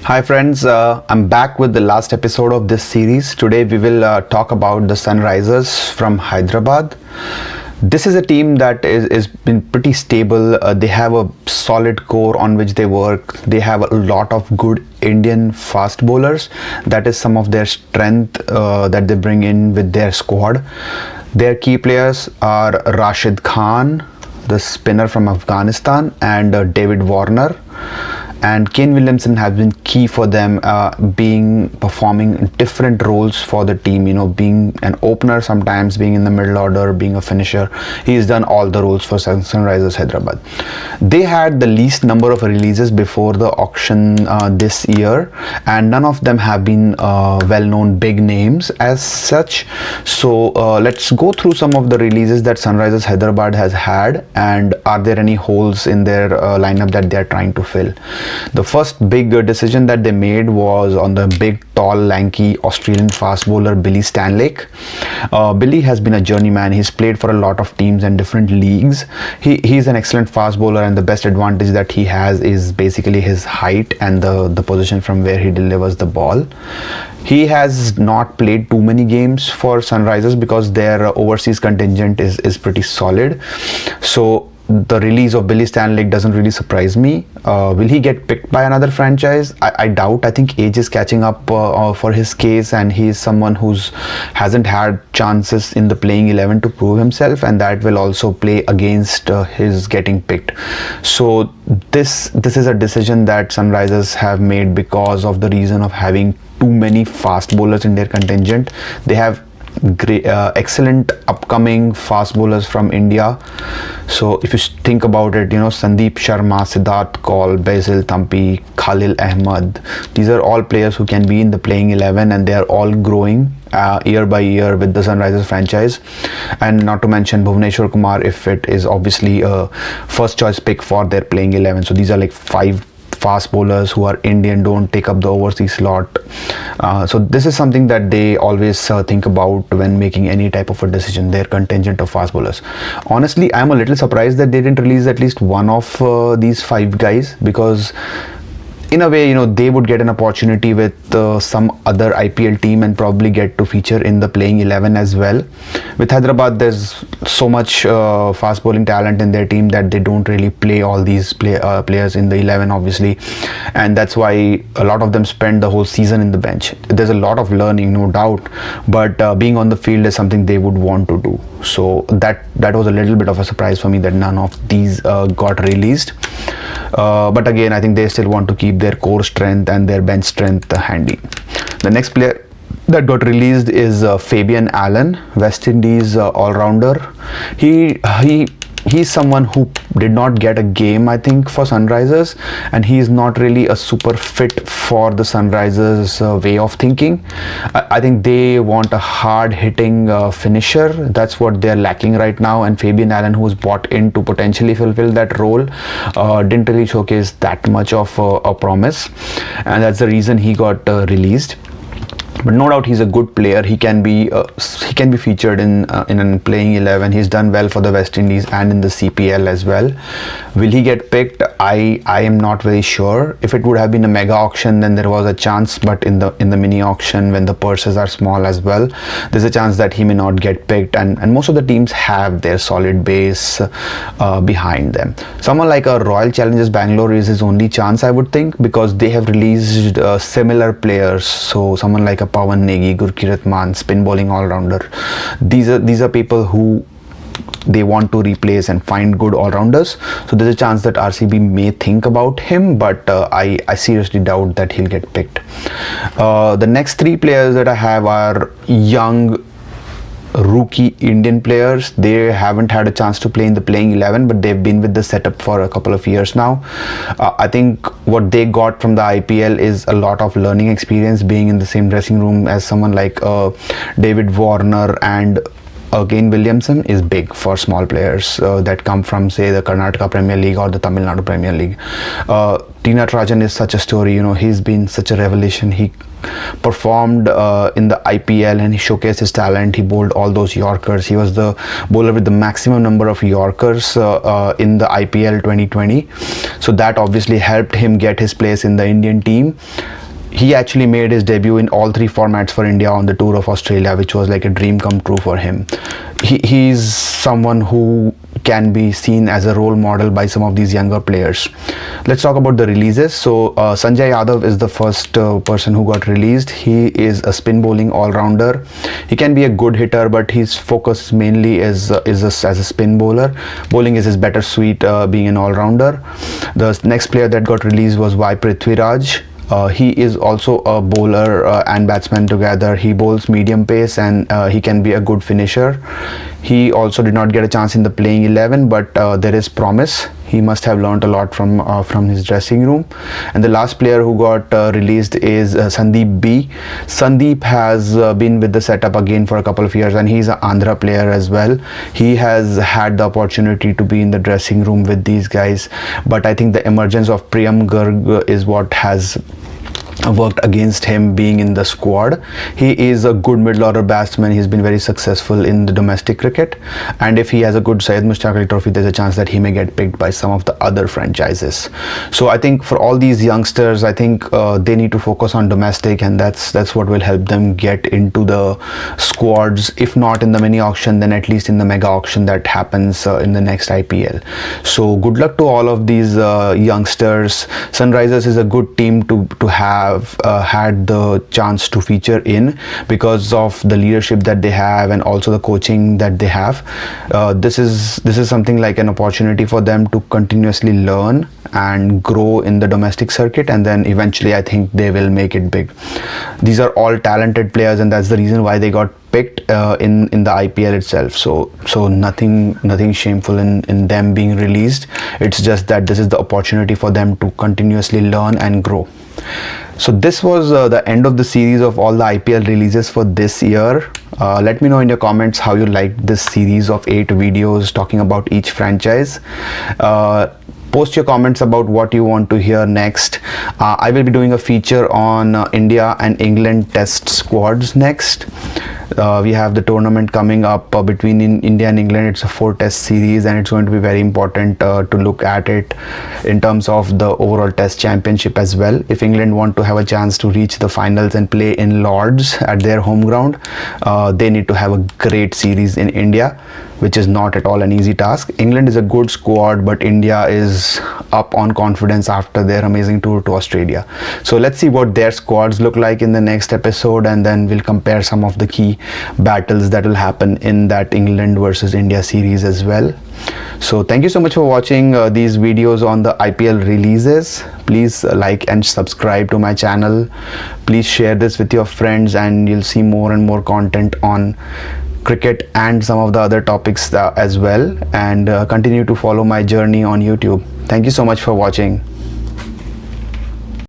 Hi friends, I'm back with the last episode of this series. Today we will talk about the Sunrisers from Hyderabad. This is a team that is been pretty stable. They have a solid core on which they work. They have a lot of good Indian fast bowlers. That is some of their strength that they bring in with their squad. Their key players are Rashid Khan, the spinner from Afghanistan, and David Warner. And Kane Williamson has been key for them, performing different roles for the team. You know, being an opener, sometimes being in the middle order, being a finisher. He's done all the roles for Sunrisers Hyderabad. They had the least number of releases before the auction this year, and none of them have been well-known big names as such. So let's go through some of the releases that Sunrisers Hyderabad has had, and are there any holes in their lineup that they are trying to fill. The first big decision that they made was on the big, tall, lanky Australian fast bowler Billy Stanlake. Billy has been a journeyman. He's played for a lot of teams and different leagues. He's an excellent fast bowler, and the best advantage that he has is basically his height and the position from where he delivers the ball. He has not played too many games for Sunrisers because their overseas contingent is pretty solid. So the release of Billy Stanlake doesn't really surprise me. Will he get picked by another franchise? I doubt. I think age is catching up for his case, and he is someone who's hasn't had chances in the playing 11 to prove himself, and that will also play against his getting picked. So this is a decision that Sunrisers have made because of the reason of having too many fast bowlers in their contingent. They have great excellent upcoming fast bowlers from India. So if you think about it, you know, Sandeep Sharma, Siddharth Kaul, Basil Thampi, Khalil Ahmed, these are all players who can be in the playing 11, and they are all growing year by year with the Sunrisers franchise. And not to mention Bhuvneshwar Kumar, if it is obviously a first choice pick for their playing 11. So these are like 5 fast bowlers who are Indian, don't take up the overseas slot. So this is something that they always think about when making any type of a decision, their contingent of fast bowlers. Honestly, I'm a little surprised that they didn't release at least one of these 5 guys, because in a way, you know, they would get an opportunity with some other IPL team and probably get to feature in the playing 11 as well. With Hyderabad, there's so much fast bowling talent in their team that they don't really play all these players in the 11, obviously, and that's why a lot of them spend the whole season in the bench. There's a lot of learning, no doubt, but being on the field is something they would want to do. So that was a little bit of a surprise for me that none of these got released. But again, I think they still want to keep their core strength and their bench strength handy. The next player that got released is Fabian Allen, West Indies all-rounder. He's someone who did not get a game, I think, for Sunrisers, and he's not really a super fit for the Sunrisers way of thinking. I think they want a hard-hitting finisher. That's what they're lacking right now, and Fabian Allen, who's bought in to potentially fulfill that role, didn't really showcase that much of a promise, and that's the reason he got released. But no doubt he's a good player. He can be featured in a playing 11. He's done well for the West Indies and in the CPL as well. Will he get picked? I am not very sure. If it would have been a mega auction, then there was a chance, but in the mini auction, when the purses are small as well, there's a chance that he may not get picked, and most of the teams have their solid base behind them. Someone like a Royal Challengers Bangalore is his only chance, I would think, because they have released similar players. So someone like a Pawan Negi, Gurkirat Maan, spin bowling all-rounder. These are people who they want to replace and find good all-rounders. So there's a chance that RCB may think about him, but I seriously doubt that he'll get picked. The next 3 players that I have are young rookie Indian players. They haven't had a chance to play in the playing 11, but they've been with the setup for a couple of years now. I think what they got from the IPL is a lot of learning experience, being in the same dressing room as someone like David Warner and Kane Williamson is big for small players that come from, say, the Karnataka Premier League or the Tamil Nadu Premier League. Tina Trajan is such a story. He's been such a revelation. He performed in the IPL and he showcased his talent. He bowled all those Yorkers. He was the bowler with the maximum number of Yorkers in the IPL 2020. So that obviously helped him get his place in the Indian team. He actually made his debut in all 3 formats for India on the tour of Australia, which was like a dream come true for him. He's someone who can be seen as a role model by some of these younger players. Let's talk about the releases. So Sanjay Yadav is the first person who got released. He is a spin bowling all-rounder. He can be a good hitter, but his focus mainly is as a spin bowler. Bowling is his better suite, being an all-rounder. The next player that got released was Y Prithviraj. He is also a bowler and batsman together. He bowls medium pace and he can be a good finisher. He also did not get a chance in the playing 11, but there is promise. He must have learned a lot from his dressing room. And the last player who got released is Sandeep B. Sandeep has been with the setup again for a couple of years, and he's an Andhra player as well. He has had the opportunity to be in the dressing room with these guys, but I think the emergence of Priyam Garg is what has worked against him being in the squad. He is a good middle order batsman. He's been very successful in the domestic cricket, and if he has a good Syed Mushtaq Ali Trophy, there's a chance that he may get picked by some of the other franchises. So I think for all these youngsters, I think they need to focus on domestic, and that's what will help them get into the squads, if not in the mini auction, then at least in the mega auction that happens in the next IPL. So good luck to all of these youngsters. Sunrisers is a good team to have had the chance to feature in, because of the leadership that they have and also the coaching that they have. This is something like an opportunity for them to continuously learn and grow in the domestic circuit, and then eventually I think they will make it big. These are all talented players, and that's the reason why they got picked in the IPL itself. So nothing shameful in them being released. It's just that this is the opportunity for them to continuously learn and grow. So this was the end of the series of all the IPL releases for this year. Let me know in your comments how you liked this series of 8 videos talking about each franchise. Post your comments about what you want to hear next. I will be doing a feature on India and England test squads next. We have the tournament coming up between India and England. It's a 4-test series, and it's going to be very important to look at it in terms of the overall test championship as well. If England want to have a chance to reach the finals and play in Lords at their home ground, they need to have a great series in India, which is not at all an easy task. England is a good squad, but India is up on confidence after their amazing tour to Australia. So let's see what their squads look like in the next episode, and then we'll compare some of the key battles that will happen in that England versus India series as well. So thank you so much for watching these videos on the IPL releases. Please like and subscribe to my channel. Please share this with your friends, and you'll see more and more content on cricket and some of the other topics as well, and continue to follow my journey on YouTube. Thank you so much for watching.